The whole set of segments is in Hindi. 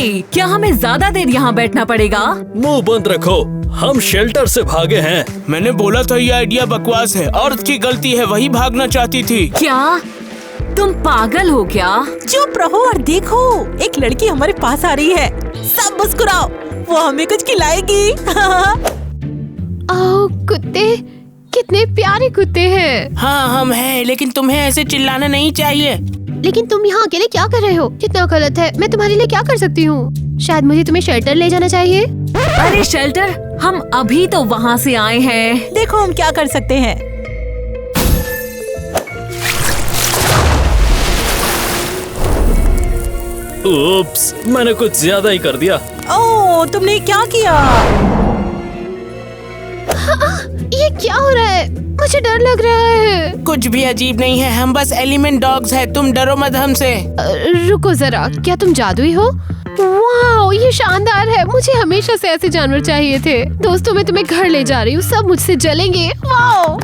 हे, क्या हमें ज्यादा देर यहाँ बैठना पड़ेगा? मुंह बंद रखो, हम शेल्टर से भागे हैं। मैंने बोला था ये आइडिया बकवास है, औरत की गलती है, वही भागना चाहती थी। क्या तुम पागल हो क्या? चुप रहो और देखो, एक लड़की हमारे पास आ रही है। सब मुस्कुराओ, वो हमें कुछ खिलाएगी। ओह कुत्ते, कितने प्यारे कुत्ते हैं। हाँ हम हैं, लेकिन तुम्हें ऐसे चिल्लाना नहीं चाहिए। लेकिन तुम यहाँ अकेले क्या कर रहे हो? कितना गलत है। मैं तुम्हारे लिए क्या कर सकती हूँ? शायद मुझे तुम्हें शेल्टर ले जाना चाहिए। अरे शेल्टर, हम अभी तो वहाँ से आए हैं। देखो हम क्या कर सकते हैं। उप्स, मैंने कुछ ज्यादा ही कर दिया। ओह, तुमने क्या किया? ये क्या हो रहा है? मुझे डर लग रहा है। कुछ भी अजीब नहीं है, हम बस एलिमेंट डॉग्स हैं, तुम डरो मत हमसे। रुको जरा, क्या तुम जादुई हो? वाओ, ये शानदार है। मुझे हमेशा से ऐसे जानवर चाहिए थे। दोस्तों, मैं तुम्हें घर ले जा रही हूँ, सब मुझसे जलेंगे। वाओ,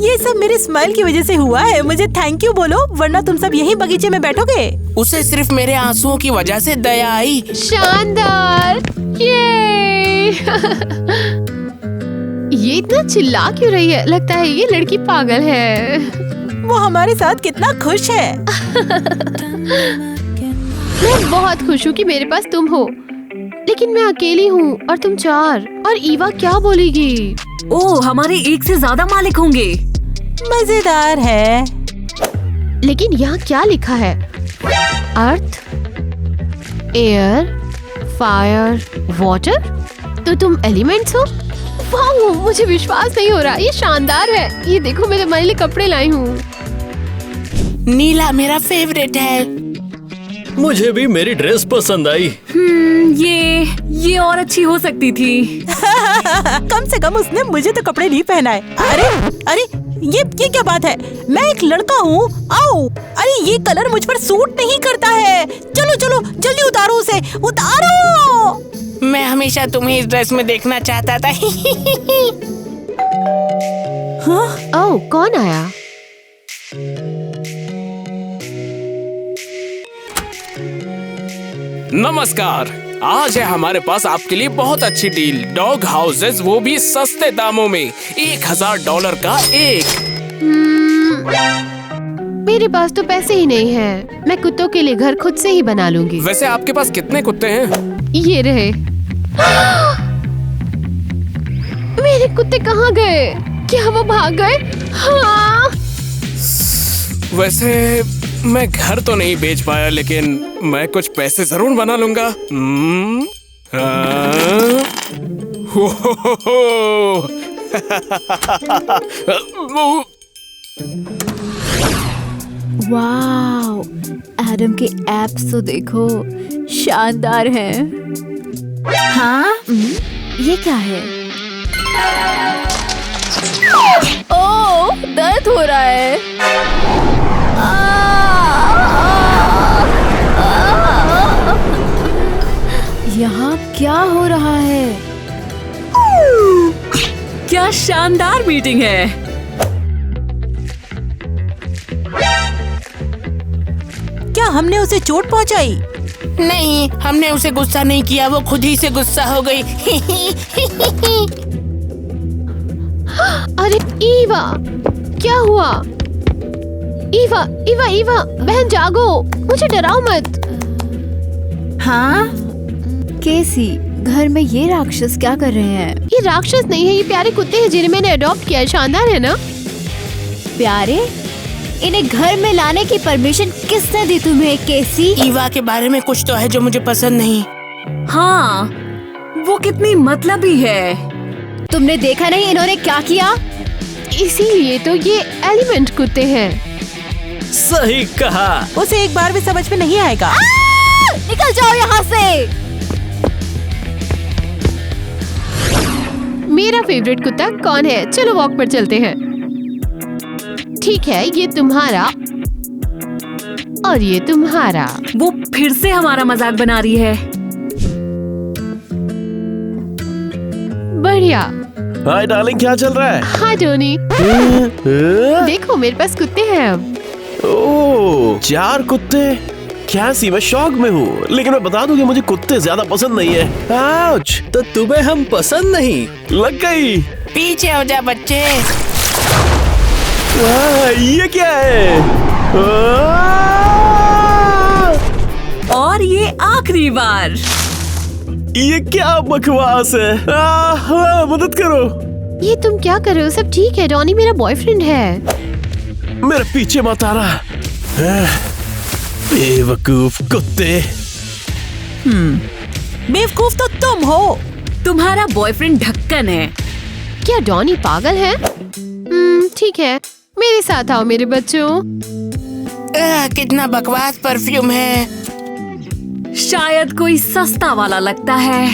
ये सब मेरे स्माइल की वजह से हुआ है। मुझे थैंक यू बोलो, वरना तुम सब यहीं बगीचे में बैठोगे। उसे सिर्फ मेरे आंसुओं की वजह से दया आई। शानदार, ये ये इतना चिल्ला क्यों रही है? लगता है ये लड़की पागल है। वो हमारे साथ कितना खुश है। मैं बहुत खुश हूँ कि मेरे पास तुम हो, लेकिन मैं अकेली हूँ और तुम 4। और ईवा क्या बोलेगी? ओह, हमारे एक से ज्यादा मालिक होंगे। मजेदार है। लेकिन यहाँ क्या लिखा है? अर्थ, एयर, फायर, वाटर। तो तुम एलिमेंट्स हो? वाह, मुझे विश्वास नहीं हो रहा। ये शानदार है। ये देखो, मैं तुम्हारे लिए कपड़े लाई हूँ। नीला मेरा फेवरेट है। मुझे भी मेरी ड्रेस पसंद आई। ये और अच्छी हो सकती थी। कम से कम उसने मुझे तो कपड़े नहीं पहनाए। अरे अरे, ये क्या बात है? मैं एक लड़का हूँ। आओ, अरे ये कलर मुझ पर सूट नहीं करता है। चलो चलो जल्दी उतारो उसे, उतारो। मैं हमेशा तुम्हें इस ड्रेस में देखना चाहता था। हाँ? ओह, कौन आया? नमस्कार, आज है हमारे पास आपके लिए बहुत अच्छी डील। डॉग हाउसेस, वो भी सस्ते दामों में। $1000 का एक। मेरे पास तो पैसे ही नहीं है। मैं कुत्तों के लिए घर खुद से ही बना लूंगी। वैसे आपके पास कितने कुत्ते हैं? ये रहे। मेरे कुत्ते कहाँ गए? क्या वो भाग गए? हाँ। वैसे मैं घर तो नहीं बेच पाया, लेकिन मैं कुछ पैसे जरूर बना लूंगा। हो हो। वाओ, एडम के एप्स तो देखो, शानदार हैं। हाँ, ये क्या है? ओह, दर्द हो रहा है। यहाँ क्या हो रहा है? क्या शानदार मीटिंग है। क्या हमने उसे चोट पहुंचाई? नहीं, हमने उसे गुस्सा नहीं किया, वो खुद ही से गुस्सा हो गई। अरे ईवा, क्या हुआ? ईवा, ईवा, ईवा, बहन जागो, मुझे डराओ मत। हाँ केसी, घर में ये राक्षस क्या कर रहे हैं? ये राक्षस नहीं है, ये प्यारे कुत्ते हैं जिन्हें मैंने अडॉप्ट किया है। शानदार है ना? प्यारे? इन्हें घर में लाने की परमिशन किसने दी तुम्हें केसी? ईवा के बारे में कुछ तो है जो मुझे पसंद नहीं। हाँ, वो कितनी मतलबी है। तुमने देखा नहीं इन्होंने क्या किया? इसीलिए तो ये एलिमेंट कुत्ते हैं। सही कहा। उसे एक बार भी समझ में नहीं आएगा। निकल जाओ यहाँ से। मेरा फेवरेट कुत्ता कौन है? चलो वॉक पर चलते हैं। ठीक है, ये तुम्हारा और ये तुम्हारा। वो फिर से हमारा मजाक बना रही है। बढ़िया। हाय डार्लिंग, क्या चल रहा है? हाँ टोनी, देखो मेरे पास कुत्ते हैं अब। ओह, 4 कुत्ते? कैसी, मैं शौक में हूँ, लेकिन मैं बता दूं कि मुझे कुत्ते ज्यादा पसंद नहीं है। आउच! तो तुम्हें हम पसंद नहीं? लग गई। पीछे हो जा बच्चे। ये क्या है? और ये आखिरी बार। ये क्या बकवास है? मदद करो। ये तुम क्या कर रहे हो? सब ठीक है, डॉनी मेरा बॉयफ्रेंड है। मेरे पीछे मत आना। बेवकूफ कुत्ते। बेवकूफ तो तुम हो। तुम्हारा बॉयफ्रेंड ढक्कन है। क्या डॉनी पागल है? ठीक है, मेरे साथ आओ मेरे बच्चों। कितना बकवास परफ्यूम है। शायद कोई सस्ता वाला लगता है।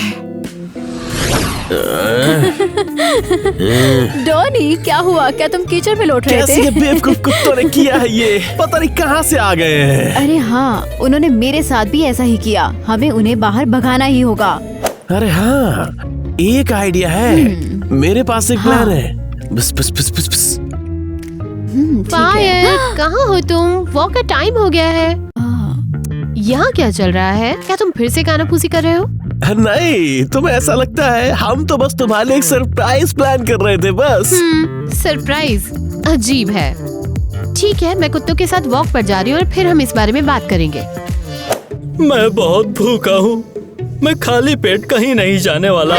डॉनी क्या हुआ? क्या तुम कीचड़ में लौट रहे कैसे थे? ये बेवकूफ कुत्तों ने किया है ये? पता नहीं कहाँ से आ गए हैं। अरे हाँ, उन्होंने मेरे साथ भी ऐसा ही किया। हमें उन्हें बाहर भगाना ही होगा। अरे हाँ, एक आइडिया है। मेरे पास एक प्लान है। बस बस बस बस बस। फायर, कहाँ हो तुम? वॉक का टाइम हो गया है। यहाँ क्या चल रहा है? क्या तुम फिर से कानाफूसी कर रहे हो? नहीं, तुम्हें ऐसा लगता है? हम तो बस तुम्हारे लिए एक सरप्राइज प्लान कर रहे थे बस। सरप्राइज? अजीब है। ठीक है, मैं कुत्तों के साथ वॉक पर जा रही हूँ और फिर हम इस बारे में बात करेंगे। मैं बहुत भूखा हूँ। मैं खाली पेट कहीं नहीं जाने वाला।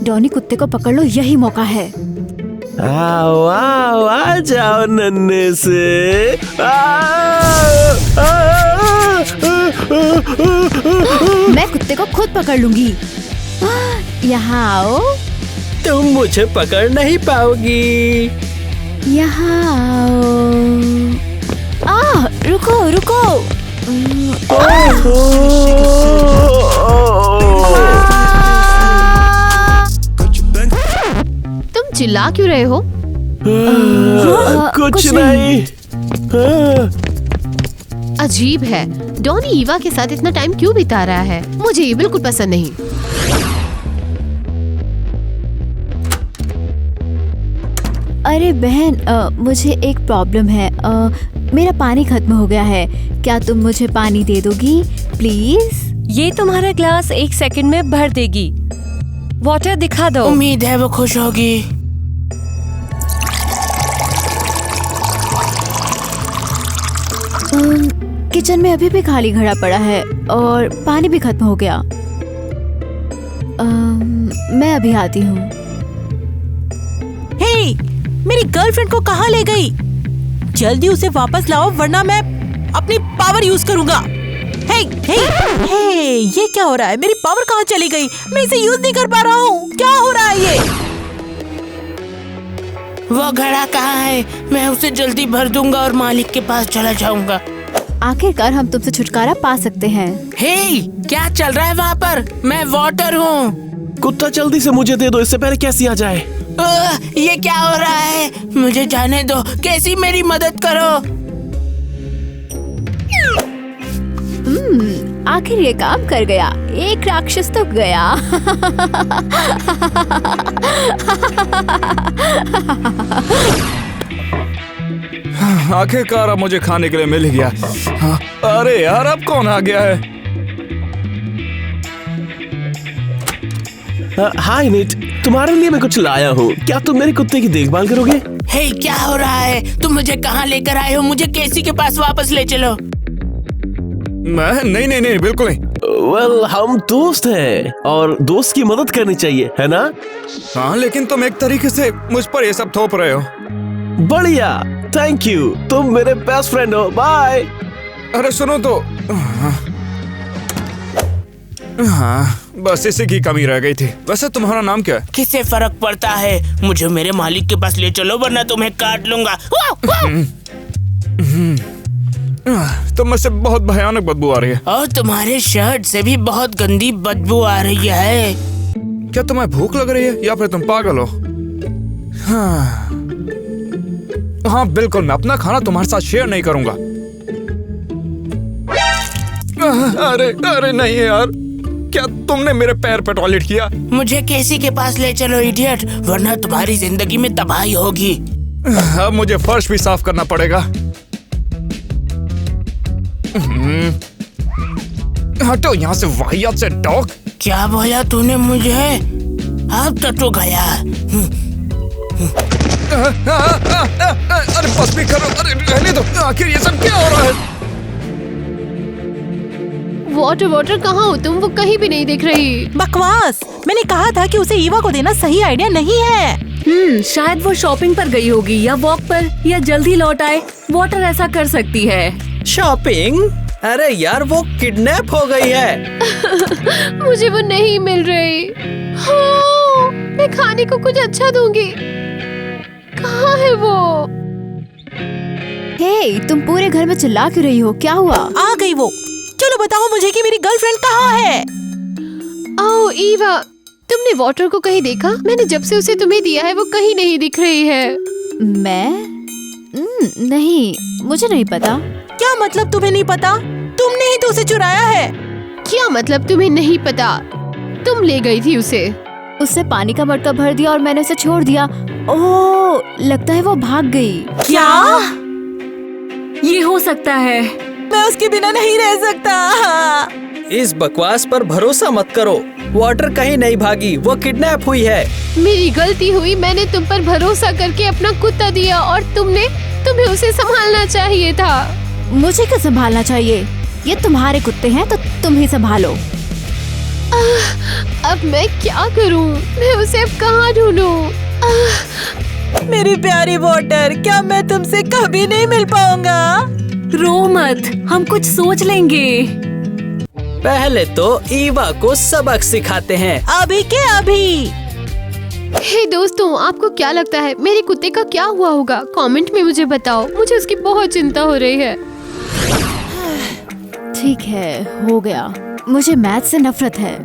डॉनी कुत्ते को पकड़ लो, यही मौका है। आओ आओ, आ जाओ नन्हे से। मैं कुत्ते को खुद पकड़ लूंगी। यहाँ आओ, तुम मुझे पकड़ नहीं पाओगी। यहाँ आओ। रुको रुको। तुम चिल्ला क्यों रहे हो? कुछ नहीं। अजीब है, डॉनी ईवा के साथ इतना टाइम क्यों बिता रहा है? मुझे ये बिल्कुल पसंद नहीं। अरे बहन, मुझे एक प्रॉब्लम है। मेरा पानी खत्म हो गया है। क्या तुम मुझे पानी दे दोगी प्लीज? ये तुम्हारा ग्लास 1 सेकंड में भर देगी। वाटर दिखा दो। उम्मीद है वो खुश होगी। किचन में अभी भी खाली घड़ा पड़ा है और पानी भी खत्म हो गया। मैं अभी आती हूँ। हे, मेरी गर्लफ्रेंड को कहाँ ले गई? जल्दी उसे वापस लाओ वरना मैं अपनी पावर यूज करूंगा। हे, हे, हे, ये क्या हो रहा है? मेरी पावर कहाँ चली गई? मैं इसे यूज नहीं कर पा रहा हूँ। क्या हो रहा है ये? वो घड़ा कहाँ है? मैं उसे जल्दी भर दूंगा और मालिक के पास चला जाऊंगा। आखिरकार हम तुमसे छुटकारा पा सकते हैं। हे, क्या चल रहा है वहाँ पर? मैं वाटर हूँ। कुत्ता जल्दी से मुझे दे दो, इससे पहले कैसी आ जाए। ये क्या हो रहा है? मुझे जाने दो। कैसी मेरी मदद करो। आखिर ये काम कर गया। एक राक्षस तो गया। आखिरकार अब मुझे खाने के लिए मिल गया। हाँ, अरे यार, अब कौन आ गया है? हाय नीट, तुम्हारे लिए मैं कुछ लाया हूँ। क्या तुम मेरे कुत्ते की देखभाल करोगे? हे, क्या हो रहा है? तुम मुझे कहाँ लेकर आए हो? मुझे केसी के पास वापस ले चलो। मैं नहीं, बिल्कुल नहीं। वेल, हम दोस्त हैं और दोस्त की मदद करनी चाहिए, है ना? हाँ, लेकिन तुम एक तरीके से मुझ पर ये सब थोप रहे हो। बढ़िया, थैंक यू। तुम मेरे बेस्ट फ्रेंड हो। बाय। अरे सुनो तो। हाँ, बस इसी की कमी रह गई थी। वैसे तुम्हारा नाम क्या है? किसे फर्क पड़ता है? मुझे मेरे मालिक के पास ले चलो वरना तुम्हें काट लूंगा। तुम में से बहुत भयानक बदबू आ रही है। और तुम्हारे शर्ट से भी बहुत गंदी बदबू आ रही है। क्या तुम्हें भूख लग रही है या फिर तुम पागल हो? हाँ बिल्कुल, मैं अपना खाना तुम्हारे साथ शेयर नहीं करूंगा। अरे नहीं यार, क्या तुमने मेरे पैर पे टॉयलेट किया? मुझे केसी के पास ले चलो इडियट, वरना तुम्हारी जिंदगी में तबाही होगी। अब मुझे फर्श भी साफ करना पड़ेगा। हटो यहाँ से वाहियात से डॉग। क्या बोला तूने मुझे? अब तो गया। अरे बस भी करो, अरे रहने दो, आखिर ये सब क्या हो रहा है? वाटर वाटर कहाँ हो तुम? वो कहीं भी नहीं दिख रही। बकवास, मैंने कहा था कि उसे ईवा को देना सही आइडिया नहीं है। शायद वो शॉपिंग पर गई होगी या वॉक पर, या जल्दी लौट आए। वाटर ऐसा कर सकती है। शॉपिंग? अरे यार, वो किडनैप हो गई है। मुझे वो नहीं मिल रही। हाँ, मैं खाने को कुछ अच्छा दूंगी। कहाँ है वो? हे, तुम पूरे घर में चिल्ला क्यों रही हो? क्या हुआ? आ गई वो। चलो बताओ मुझे कि मेरी गर्लफ्रेंड कहाँ है? ओह ईवा, तुमने वाटर को कहीं देखा? मैंने जब से उसे तुम्हें दिया है वो कहीं नहीं दिख रही है। मैं? नहीं, मुझे नहीं पता। क्या मतलब तुम्हें नहीं पता? तुमने ही तो उसे चुराया है। क्या मतलब तुम्हें नहीं पता? तुम ले गई थी उसे। उससे पानी का मटका भर दिया और मैंने उसे छोड़ दिया। ओह, लगता है वो भाग गई। क्या? ये हो सकता है। मैं उसके बिना नहीं रह सकता। इस बकवास पर भरोसा मत करो। वाटर कहीं नहीं भागी, वो किडनैप हुई है। मेरी गलती हुई, मैंने तुम पर भरोसा करके अपना कुत्ता दिया और तुम्हें उसे संभालना चाहिए था। मुझे क्यों संभालना चाहिए? ये तुम्हारे कुत्ते हैं तो तुम ही संभालो। अब मैं क्या करूं? मैं उसे अब कहाँ ढूंढूं? मेरी प्यारी वाटर, क्या मैं तुमसे कभी नहीं मिल पाऊंगा? रो मत, हम कुछ सोच लेंगे। पहले तो ईवा को सबक सिखाते हैं। अभी के अभी। हे दोस्तों, आपको क्या लगता है मेरे कुत्ते का क्या हुआ होगा? कमेंट में मुझे बताओ, मुझे उसकी बहुत चिंता हो रही है। ठीक है, हो गया। मुझे मैथ से नफरत है।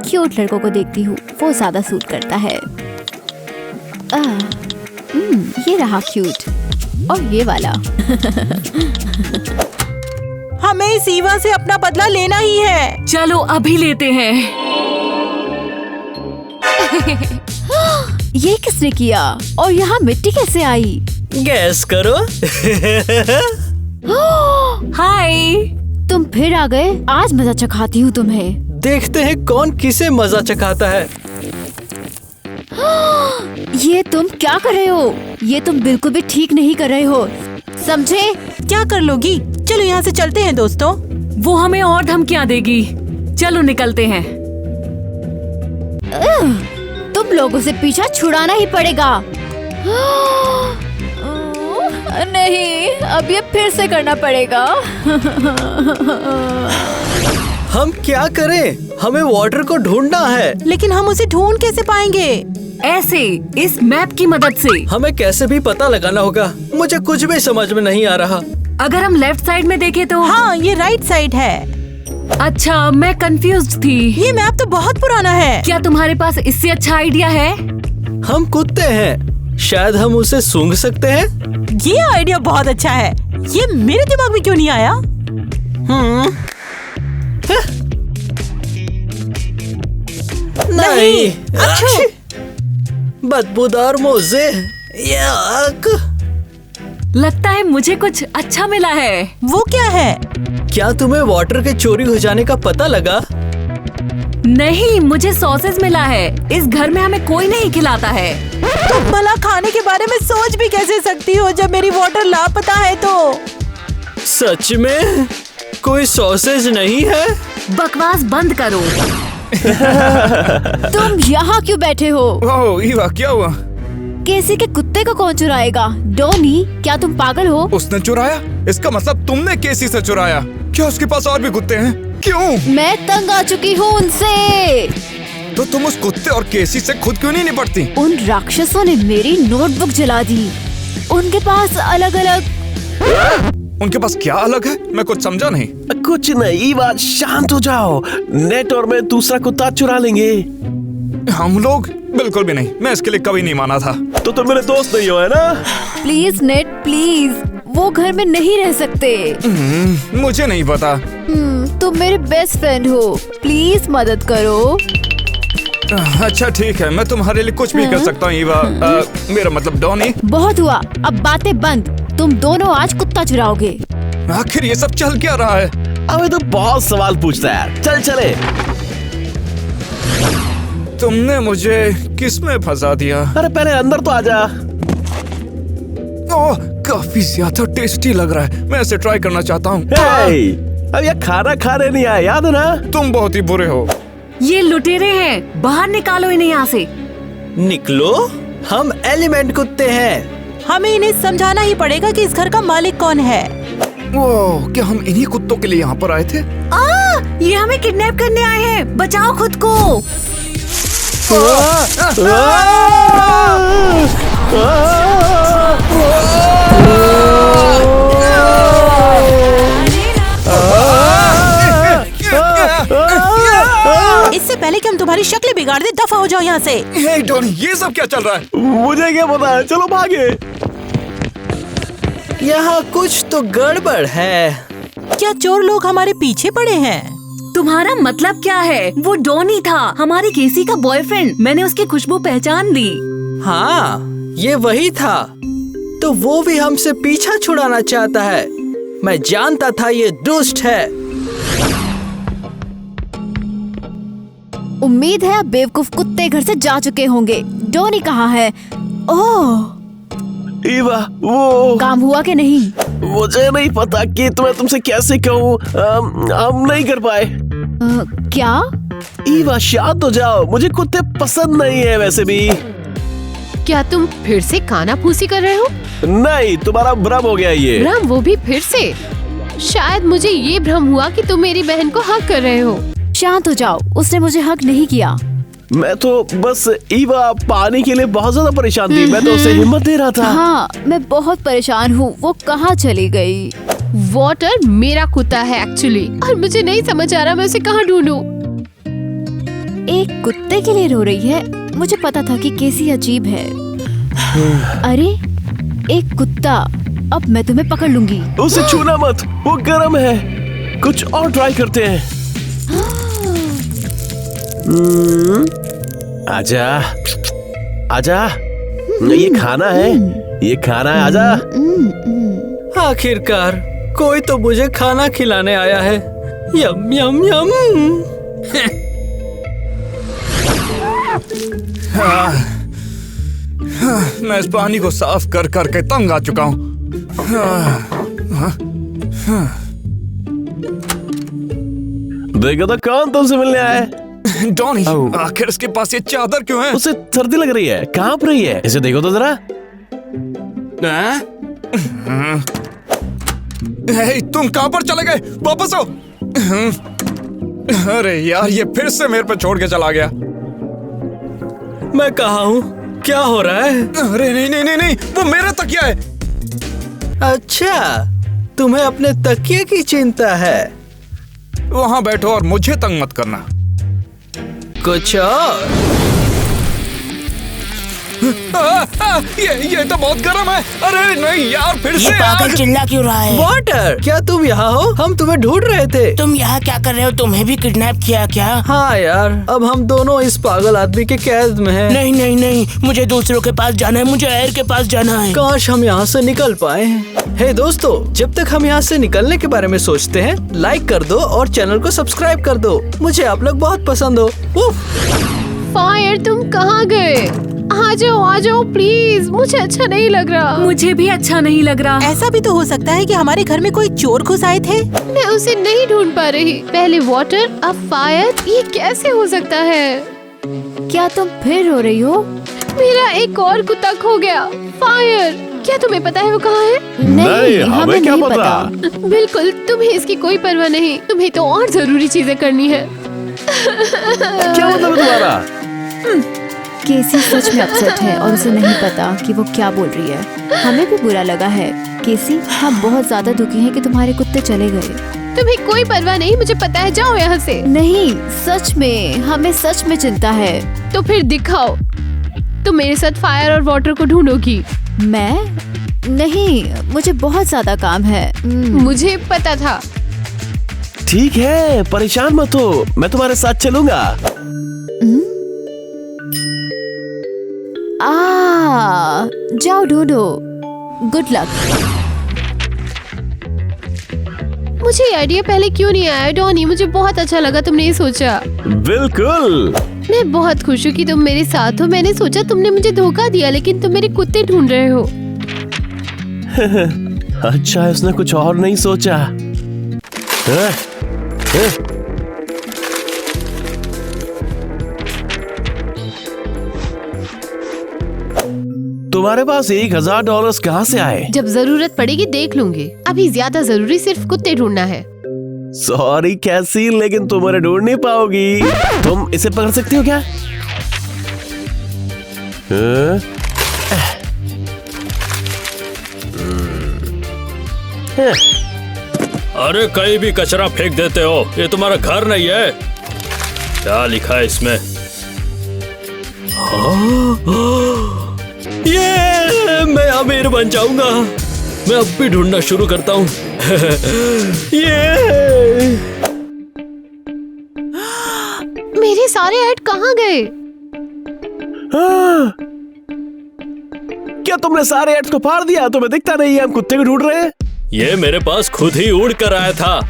क्यूट लड़कों को देखती हूँ, वो ज्यादा सूट करता है। ये रहा क्यूट, और ये वाला। हमें इस ईवा से अपना बदला लेना ही है। चलो अभी लेते हैं। ये किसने किया? और यहाँ मिट्टी कैसे आई? गैस करो। हाय। तुम फिर आ गए। आज मजा चखाती हूँ तुम्हें। देखते हैं कौन किसे मजा चखाता है। ये तुम क्या कर रहे हो? ये तुम बिल्कुल भी ठीक नहीं कर रहे हो, समझे? क्या कर लोगी? चलो यहाँ से चलते हैं दोस्तों। वो हमें और धमकियाँ देगी। चलो निकलते हैं। तुम लोगों से पीछा छुड़ाना ही पड़ेगा। नहीं, अब ये फिर से करना पड़ेगा। हम क्या करें? हमें वाटर को ढूंढना है। लेकिन हम उसे ढूंढ कैसे पाएंगे? ऐसे, इस मैप की मदद से। हमें कैसे भी पता लगाना होगा। मुझे कुछ भी समझ में नहीं आ रहा। अगर हम लेफ्ट साइड में देखें तो। हाँ, ये राइट साइड है। अच्छा, मैं कंफ्यूज्ड थी। ये मैप तो बहुत पुराना है। क्या तुम्हारे पास इससे अच्छा आइडिया है? हम कुत्ते हैं, शायद हम उसे सूंघ सकते हैं। ये आइडिया बहुत अच्छा है। ये मेरे दिमाग में क्यों नहीं आया? नहीं। बदबूदार मोजे। लगता है मुझे कुछ अच्छा मिला है। वो क्या है? क्या तुम्हें वाटर के चोरी हो जाने का पता लगा? नहीं, मुझे सॉसेज मिला है। इस घर में हमें कोई नहीं खिलाता है। तुम भला खाने के बारे में सोच भी कैसे सकती हो जब मेरी वाटर लापता है तो? सच में कोई सॉसेज नहीं है? बकवास बंद करो। तुम यहाँ क्यों बैठे हो? ओह ईवा, क्या हुआ? केसी के कुत्ते को कौन चुराएगा? डोनी, क्या तुम पागल हो? उसने चुराया? इसका मतलब तुमने केसी से चुराया? क्या उसके पास और भी कुत्ते हैं? क्यों? मैं तंग आ चुकी हूँ उनसे। तो तुम उस कुत्ते और केसी से खुद क्यों नहीं निपटती? उन राक्षसों ने मेरी नोटबुक जला दी। उनके पास अलग अलग। उनके पास क्या अलग है? मैं कुछ समझा नहीं। कुछ नहीं, बात शांत हो जाओ। नेट और मैं दूसरा कुत्ता चुरा लेंगे। हम लोग? बिल्कुल भी नहीं, मैं इसके लिए कभी नहीं माना था। तो तुम मेरे दोस्त नहीं हो, है ना? प्लीज नेट, प्लीज, वो घर में नहीं रह सकते। मुझे नहीं पता। तुम मेरे बेस्ट फ्रेंड हो, प्लीज मदद करो। अच्छा ठीक है, मैं तुम्हारे लिए कुछ भी कर सकता हूँ ईवा। मेरा मतलब डॉनी। बहुत हुआ, अब बातें बंद। तुम दोनों आज कुत्ता चुराओगे। आखिर ये सब चल क्या रहा है? अबे तो बहुत सवाल पूछता है, चल चले। तुमने मुझे किसमें फंसा दिया? अरे पहले अंदर तो आजा। ओह, काफी ज्यादा टेस्टी लग रहा है। मैं इसे ट्राई करना चाहता हूँ। हे, अब ये खाना खाने नहीं आया, याद है ना? तुम बहुत ही बुरे हो। ये लुटेरे हैं, बाहर निकालो इन्हें यहाँ से। निकलो, हम एलिमेंट कुत्ते हैं। हमें इन्हें समझाना ही पड़ेगा कि इस घर का मालिक कौन है। ओह, क्या हम इन्हीं कुत्तों के लिए यहाँ पर आए थे? ये हमें किडनैप करने आए हैं, बचाओ खुद को। इससे पहले कि हम तुम्हारी शक्ल बिगाड़ दे, दफा हो जाओ यहाँ से। हे डॉनी, ये सब क्या चल रहा है? मुझे क्या पता है, चलो भागे। यहाँ कुछ तो गड़बड़ है। क्या चोर लोग हमारे पीछे पड़े हैं? तुम्हारा मतलब क्या है? वो डॉनी था, हमारी केसी का बॉयफ्रेंड। मैंने उसकी खुशबू पहचान ली। हाँ, ये वही था। तो वो भी हमसे पीछा छुड़ाना चाहता है। मैं जानता था ये दुष्ट है। उम्मीद है अब बेवकूफ कुत्ते घर से जा चुके होंगे। डॉनी कहाँ है? ओह, ईवा, वो काम हुआ कि नहीं? मुझे नहीं पता कि तुम्हें तुमसे कैसे कहूँ। हम नहीं कर पाए। क्या? ईवा, शांत हो जाओ, मुझे कुत्ते पसंद नहीं है वैसे भी। क्या तुम फिर से काना फूसी कर रहे हो? नहीं, तुम्हारा भ्रम हो गया ये। भ्रम, वो भी फिर से? शायद मुझे ये भ्रम हुआ कि तुम मेरी बहन को हक कर रहे हो। शांत हो जाओ, उसने मुझे हक नहीं किया। मैं तो बस ईवा पानी के लिए बहुत ज्यादा परेशान थी। मैं तो उसे हिम्मत दे रहा था। हाँ, मैं बहुत परेशान हूँ। वो कहाँ चली गई? वाटर मेरा कुत्ता है एक्चुअली, और मुझे नहीं समझ आ रहा मैं उसे कहाँ ढूंढूं। एक कुत्ते के लिए रो रही है। मुझे पता था कि केसी अजीब है। अरे, एक कुत्ता। अब मैं तुम्हें पकड़ लूंगी। उसे छूना मत, वो गर्म है। कुछ और ट्राई करते हैं। आजा, आजा। ये खाना है, ये खाना है, आजा। आखिरकार कोई तो मुझे खाना खिलाने आया है। यम यम यम। मैं इस पानी को साफ कर करके तंग आ चुका हूँ। देखो तो कौन तुमसे मिलने आया है। डॉनी, आखिर इसके पास ये चादर क्यों है? उसे सर्दी लग रही है, कांप रही है। इसे देखो तो जरा। हे, तुम कहाँ पर चले गए? वापस आओ। अरे यार, ये फिर से मेरे पे छोड़ के चला गया। मैं कहाँ हूँ? क्या हो रहा है? अरे नहीं नहीं नहीं नहीं, वो मेरा तकिया है। अच्छा, तुम्हें अपने तकिए की चिंता है। वहाँ बैठो और मुझे तंग मत करना। कुछ और? ये तो बहुत गर्म है। अरे नहीं यार, फिर से पागल चिल्ला क्यों रहा है? वाटर, क्या तुम यहाँ हो? हम तुम्हें ढूंढ रहे थे। तुम यहाँ क्या कर रहे हो? तुम्हें भी किडनैप किया क्या? हाँ यार, अब हम दोनों इस पागल आदमी के कैद में हैं। नहीं नहीं नहीं, मुझे दूसरों के पास जाना है। मुझे एयर के पास जाना है। काश हम यहाँ से निकल पाए। हे दोस्तों, जब तक हम यहाँ से निकलने के बारे में सोचते हैं, लाइक कर दो और चैनल को सब्सक्राइब कर दो। मुझे आप लोग बहुत पसंद हो। फायर, तुम कहाँ गए? आ जाओ प्लीज, मुझे अच्छा नहीं लग रहा। मुझे भी अच्छा नहीं लग रहा। ऐसा भी तो हो सकता है कि हमारे घर में कोई चोर घुस आए थे। मैं उसे नहीं ढूंढ पा रही। पहले वाटर, अब फायर। ये कैसे हो सकता है? क्या तुम फिर रो रही हो? मेरा एक और कुत्ता खो गया। फायर, क्या तुम्हें पता है वो कहाँ है? नहीं, हमें क्या नहीं पता। बिल्कुल, तुम्हें इसकी कोई परवाह नहीं। तुम्हें तो और जरूरी चीजें करनी है। क्या मतलब है तुम्हारा? केसी सच में अपसेट है और उसे नहीं पता कि वो क्या बोल रही है। हमें भी बुरा लगा है। केसी, हम बहुत ज्यादा दुखी हैं कि तुम्हारे कुत्ते चले गए। तुम्हें कोई परवाह नहीं, मुझे पता है। जाओ यहाँ से। नहीं, सच में, हमें सच में चिंता है। तो फिर दिखाओ। तुम मेरे साथ फायर और वाटर को ढूंढोगी। मैं? नहीं, मुझे बहुत ज्यादा काम है। मुझे पता था। ठीक है, परेशान मत हो, मैं तुम्हारे साथ चलूंगा। जाओ ढूंढो। Good luck. मुझे ये आइडिया पहले क्यों नहीं आया डॉनी? मुझे बहुत अच्छा लगा तुमने ये सोचा। बिल्कुल। मैं बहुत खुश हूँ कि तुम मेरे साथ हो। मैंने सोचा तुमने मुझे धोखा दिया, लेकिन तुम मेरे कुत्ते ढूंढ रहे हो। अच्छा, उसने कुछ और नहीं सोचा। तुम्हारे पास $1000 कहाँ से आए? जब जरूरत पड़ेगी देख लूंगी। अभी ज्यादा जरूरी सिर्फ कुत्ते ढूंढना है। सॉरी कैसी, लेकिन तुम उन्हें ढूंढ नहीं पाओगी। तुम इसे पकड़ सकती हो क्या? अरे कहीं भी कचरा फेंक देते हो, ये तुम्हारा घर नहीं है। क्या लिखा है इसमें? ये मैं अमीर बन जाऊंगा। मैं अब भी ढूंढना शुरू करता हूँ। ये मेरे सारे ऐड कहाँ गए? क्या तुमने सारे एड्स को फाड़ दिया? तुम्हें दिखता नहीं है हम कुत्ते को ढूंढ रहे हैं? ये मेरे पास खुद ही उड़ कर आया था।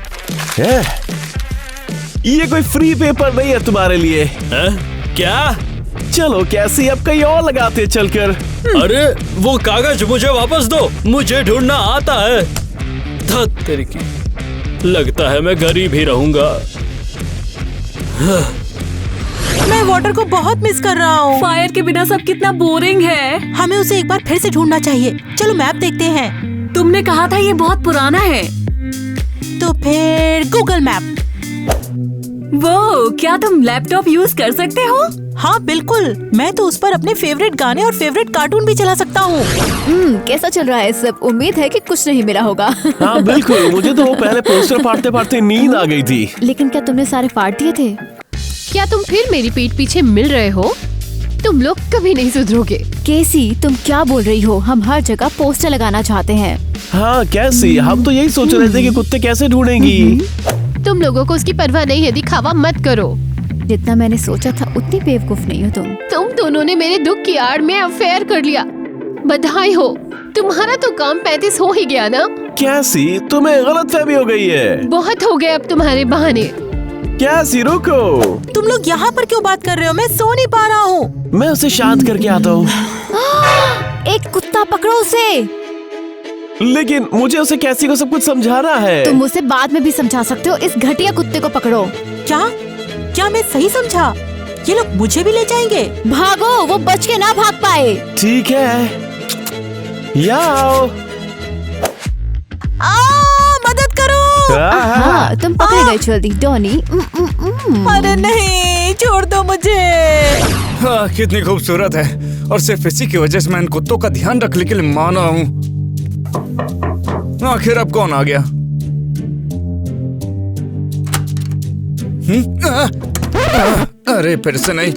ये कोई फ्री पेपर नहीं है तुम्हारे लिए। क्या? चलो कैसी, अब कहीं और लगाते चलकर। अरे वो कागज मुझे वापस दो, मुझे ढूंढना आता है। धत तेरी की, लगता है मैं गरीब ही रहूंगा। मैं वाटर को बहुत मिस कर रहा हूँ। फायर के बिना सब कितना बोरिंग है। हमें उसे एक बार फिर से ढूंढना चाहिए। चलो मैप देखते हैं। तुमने कहा था ये बहुत पुराना है। तो फिर गूगल मैप। वो क्या तुम लैपटॉप यूज कर सकते हो? हाँ बिल्कुल, मैं तो उस पर अपने फेवरेट गाने और फेवरेट कार्टून भी चला सकता हूँ। कैसा चल रहा है सब? उम्मीद है कि कुछ नहीं मिला होगा। हाँ बिल्कुल, मुझे तो वो पहले पोस्टर फाड़ते फाड़ते नींद आ गई थी। लेकिन क्या तुमने सारे फाड़ दिए थे? क्या तुम फिर मेरी पीठ पीछे मिल रहे हो? तुम लोग कभी नहीं सुधरोगे। केसी, तुम क्या बोल रही हो? हम हर जगह पोस्टर लगाना चाहते हैं। हाँ कैसी, हम तो यही सोच रहे थे कि कुत्ते कैसे ढूंढेंगी। तुम लोगों को उसकी परवाह नहीं है, दिखावा मत करो। जितना मैंने सोचा था उतनी बेवकूफ नहीं हो तुम। तुम दोनों ने मेरे दुख की आड़ में अफेयर कर लिया। बधाई हो, तुम्हारा तो काम 35 हो ही गया ना। कैसी, तुम्हें गलतफहमी हो गई है। बहुत हो गए अब तुम्हारे बहाने। कैसी रुको, तुम लोग यहाँ पर क्यों बात कर रहे हो? मैं सो नहीं पा रहा हूँ। मैं उसे शांत करके आता हूँ। एक कुत्ता पकड़ो उसे। लेकिन मुझे उसे कैसी को सब कुछ समझाना है। तुम उसे बाद में भी समझा सकते हो। इस घटिया कुत्ते को पकड़ो। क्या मैं सही समझा? ये लोग मुझे भी ले जाएंगे। भागो, वो बच के ना भाग पाए। ठीक है, आओ। मदद करो। हाँ, तुम पकड़े गए जल्दी डॉनी। अरे नहीं, छोड़ दो मुझे। हाँ, कितनी खूबसूरत है, और सिर्फ इसी की वजह से मैं इन कुत्तों का ध्यान रखने के लिए माना हूँ। आखिर अब कौन आ गया? अरे फिर से नहीं।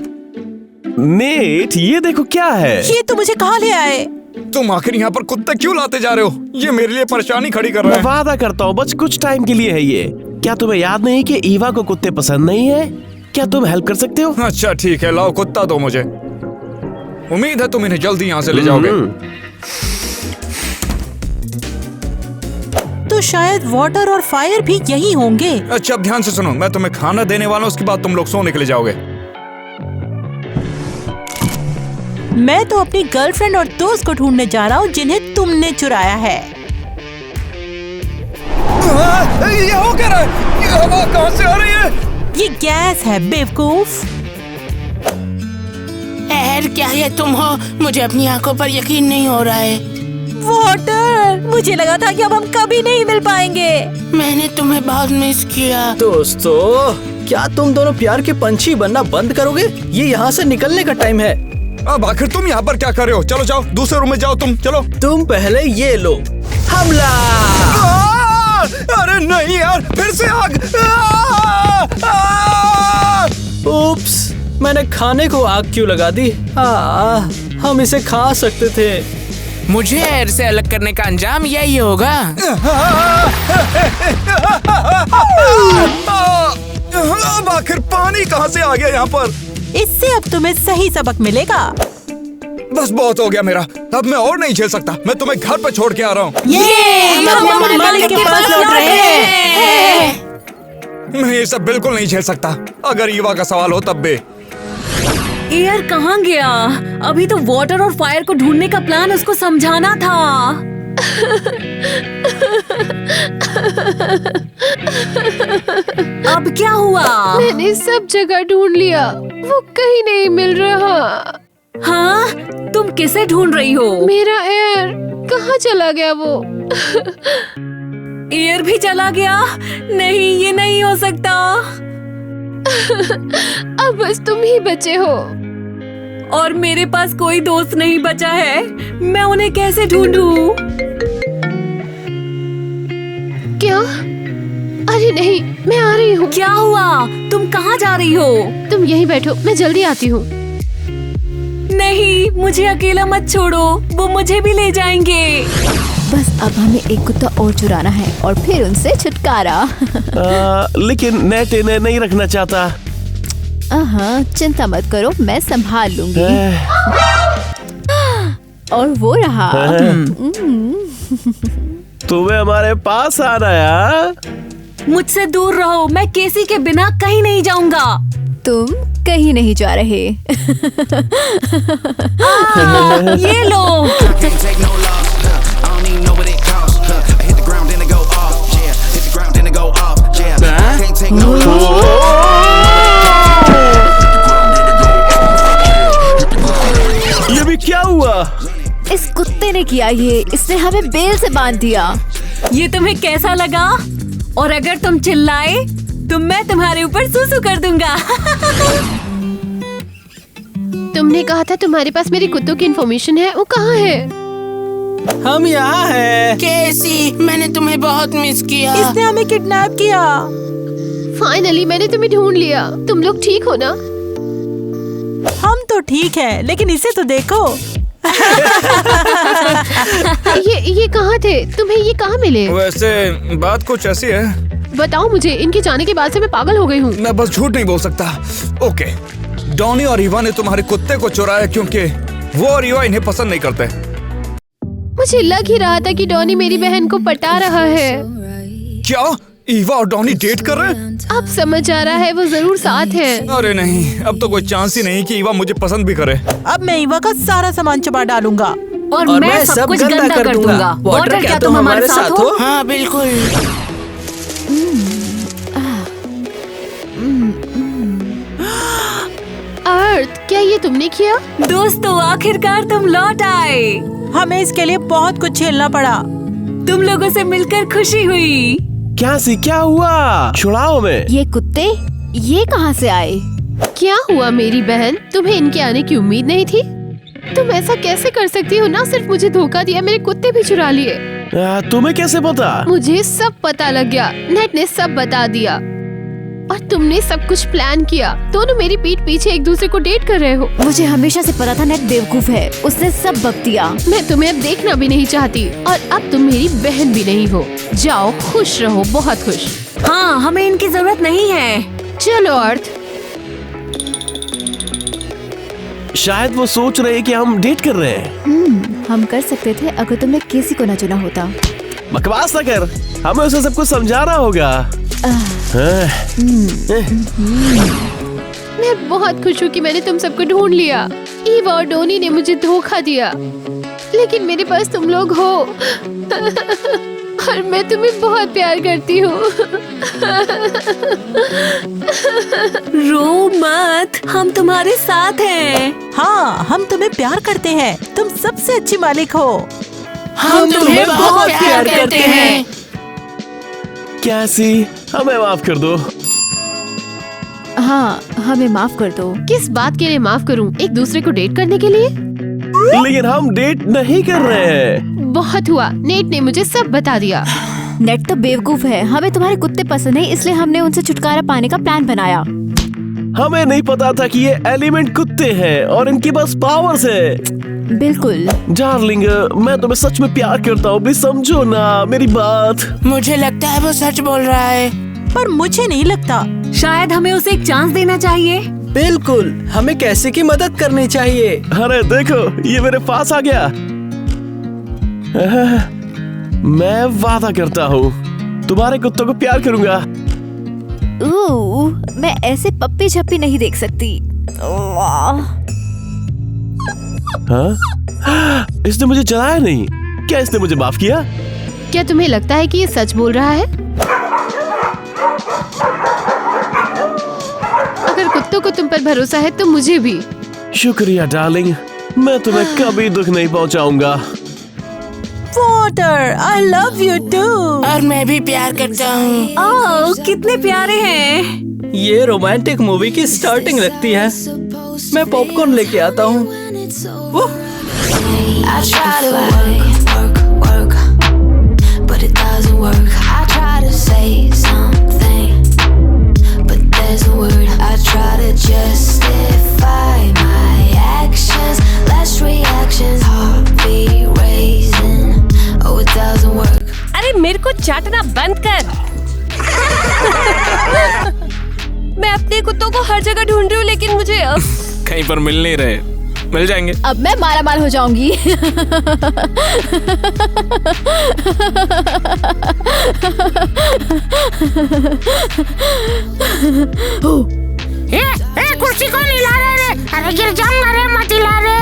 नेट, ये देखो क्या है। ये तो मुझे कहाँ ले आए? तुम आखिर यहाँ पर कुत्ते क्यों लाते जा रहे हो? ये मेरे लिए परेशानी खड़ी कर रहा है। मैं वादा करता हूँ बस कुछ टाइम के लिए है ये। क्या तुम्हें याद नहीं कि ईवा को कुत्ते पसंद नहीं है? क्या तुम हेल्प कर सकते हो? अच्छा ठीक है, लाओ कुत्ता दो मुझे। उम्मीद है तुम इन्हें जल्दी यहाँ से ले जाओगे। तो शायद वाटर और फायर भी यही होंगे। अच्छा अब ध्यान से सुनो, मैं तुम्हें खाना देने वाला हूँ, उसके बाद तुम लोग सोने के लिए जाओगे। मैं तो अपनी गर्लफ्रेंड और दोस्त को ढूंढने जा रहा हूँ जिन्हें तुमने चुराया है। ये हो क्या रहा है? ये हवा कहाँ से आ रही है? ये गैस है बेवकूफ। क्या ये तुम हो? मुझे अपनी आंखों पर यकीन नहीं हो रहा है। वाटर, मुझे लगा था कि अब हम कभी नहीं मिल पाएंगे। मैंने तुम्हें बहुत मिस किया। दोस्तों, क्या तुम दोनों प्यार के पंछी बनना बंद करोगे? ये यहाँ से निकलने का टाइम है। अब आखिर तुम यहाँ पर क्या कर रहे हो? चलो जाओ, दूसरे रूम में जाओ। तुम चलो। तुम पहले ये लो। हमला! अरे नहीं यार, फिर से आग! उप्स, मैंने खाने को आग क्यों लगा दी? हम इसे खा सकते थे। मुझे एयर से अलग करने का अंजाम यही होगा। अब आखिर पानी कहाँ से आ गया यहाँ पर? इससे अब तुम्हें सही सबक मिलेगा। बस बहुत हो गया मेरा, अब मैं और नहीं झेल सकता। मैं तुम्हें घर पे छोड़ के आ रहा हूँ। हम मालिक के पास लौट रहे हैं। ये सब बिल्कुल नहीं झेल सकता। अगर ईवा का सवाल हो तब भी। एयर कहाँ गया? अभी तो वाटर और फायर को ढूंढने का प्लान उसको समझाना था। अब क्या हुआ? मैंने सब जगह ढूंढ लिया, वो कहीं नहीं मिल रहा। हाँ, तुम किसे ढूंढ रही हो? मेरा एयर कहाँ चला गया? वो एयर भी चला गया? नहीं, ये नहीं हो सकता। अब बस तुम ही बचे हो और मेरे पास कोई दोस्त नहीं बचा है। मैं उन्हें कैसे ढूंढूं? क्या? अरे नहीं, मैं आ रही हूँ। क्या हुआ? तुम कहाँ जा रही हो? तुम यहीं बैठो, मैं जल्दी आती हूँ। नहीं, मुझे अकेला मत छोड़ो, वो मुझे भी ले जाएंगे। बस अब हमें एक कुत्ता और चुराना है और फिर उनसे छुटकारा। लेकिन नेट इन्हें नहीं रखना चाहता। चिंता मत करो, मैं संभाल लूंगी। और वो रहा। तुम्हें हमारे पास आना है। मुझसे दूर रहो, मैं केसी के बिना कहीं नहीं जाऊंगा। तुम कहीं नहीं जा रहे। ये लो। ये भी क्या हुआ? इस कुत्ते ने किया ये, इसने हमें बेल से बांध दिया। ये तुम्हें कैसा लगा? और अगर तुम चिल्लाए तो मैं तुम्हारे ऊपर सूसू कर दूंगा। तुमने कहा था तुम्हारे पास मेरी कुत्तों की इन्फॉर्मेशन है, वो कहाँ है? हम यहाँ हैं। कैसी? मैंने तुम्हें बहुत मिस किया। इसने हमें किडनैप किया। फाइनली मैंने तुम्हें ढूंढ लिया। तुम लोग ठीक हो ना? हम तो ठीक हैं, लेकिन इसे तो देखो। ये कहाँ थे? तुम्हें ये कहाँ मिले? वैसे बात कुछ ऐसी है। बताओ मुझे, इनके जाने के बाद से मैं पागल हो गई हूँ। मैं बस झूठ नहीं बोल सकता। ओके, डॉनी और ईवा ने तुम्हारे कुत्ते को चुराया क्योंकि वो और ईवा इन्हें पसंद नहीं करते। मुझे लग ही रहा था कि डॉनी मेरी बहन को पटा रहा है। क्या ईवा और डॉनी डेट कर रहे हैं? अब समझ आ रहा है, वो जरूर साथ है। अरे नहीं, अब तो कोई चांस ही नहीं कि ईवा मुझे पसंद भी करे। अब मैं ईवा का सारा सामान चबा डालूंगा और मैं सब कुछ गंदा कर दूंगा। वाटर, क्या तुम हमारे साथ हो? हाँ बिल्कुल। अर्थ, क्या ये तुमने किया? दोस्तों, आखिरकार तुम लौट आए। हमें इसके लिए बहुत कुछ झेलना पड़ा। तुम लोगों से मिलकर खुशी हुई। क्या हुआ? छुड़ाओ में। ये कुत्ते ये कहाँ से आए? क्या हुआ मेरी बहन? तुम्हें इनके आने की उम्मीद नहीं थी? तुम ऐसा कैसे कर सकती हो? ना सिर्फ मुझे धोखा दिया, मेरे कुत्ते भी चुरा लिए। तुम्हें कैसे पता? मुझे सब पता लग गया, नेट ने सब बता दिया। और तुमने सब कुछ प्लान किया। दोनों मेरी पीठ पीछे एक दूसरे को डेट कर रहे हो। मुझे हमेशा से पता था नेट बेवकूफ है, उसने सब बक दिया। मैं तुम्हें अब देखना भी नहीं चाहती और अब तुम मेरी बहन भी नहीं हो। जाओ, खुश रहो, बहुत खुश। हाँ, हमें इनकी जरूरत नहीं है। चलो अर्थ। शायद वो सोच रहे हैं कि हम डेट कर रहे हैं। हम कर सकते थे अगर तुमने किसी को न चुना होता। बकवास ना कर, हमें उसे सब कुछ समझाना होगा। मैं बहुत खुश हूँ कि मैंने तुम सबको ढूंढ लिया। ईवा और डोनी ने मुझे धोखा दिया, लेकिन मेरे पास तुम लोग हो। और मैं तुम्हें बहुत प्यार करती हूँ। रो मत, हम तुम्हारे साथ हैं। हाँ, हम तुम्हें प्यार करते हैं। तुम सबसे अच्छी मालिक हो। हम तुम्हें बहुत प्यार करते हैं। कैसी? हमें माफ कर दो। हाँ, हमें माफ कर दो। किस बात के लिए माफ करूं? एक दूसरे को डेट करने के लिए? लेकिन हम डेट नहीं कर रहे हैं। बहुत हुआ, नेट ने मुझे सब बता दिया। नेट तो बेवकूफ है। हमें तुम्हारे कुत्ते पसंद नहीं, इसलिए हमने उनसे छुटकारा पाने का प्लान बनाया। हमें नहीं पता था कि ये एलिमेंट कुत्ते हैं और इनके पास पावर्स है। बिल्कुल डार्लिंग, मैं तुम्हें सच में प्यार करता हूँ, प्लीज समझो ना मेरी बात। मुझे लगता है वो सच बोल रहा है, पर मुझे नहीं लगता। शायद हमें उसे एक चांस देना चाहिए। बिल्कुल, हमें कैसे की मदद करनी चाहिए। अरे देखो, ये मेरे पास आ गया। मैं वादा करता हूँ तुम्हारे कुत्तों को प्यार करूंगा। मैं ऐसे पप्पी झप्पी नहीं देख सकती। हाँ? इसने मुझे चलाया नहीं। क्या इसने मुझे माफ किया? क्या तुम्हें लगता है कि ये सच बोल रहा है? अगर कुत्तों को तुम पर भरोसा है तो मुझे भी। शुक्रिया डार्लिंग, मैं तुम्हें कभी दुख नहीं पहुंचाऊंगा। Water, I love you too. और मैं भी प्यार करता हूँ। ओह, कितने प्यारे हैं। ये रोमांटिक मूवी की स्टार्टिंग लगती है। मैं पॉपकॉर्न लेके आता हूँ। अरे मेरे को चाटना बंद कर। मैं अपने कुत्तों को हर जगह ढूंढ रही हूँ लेकिन मुझे कहीं पर मिल नहीं रहे। मिल जाएंगे। अब मैं मारामार हो जाऊंगी। कुर्सी को नहीं ला रहे रे। अरे गिर जाऊंगा रे, मत हिला रे।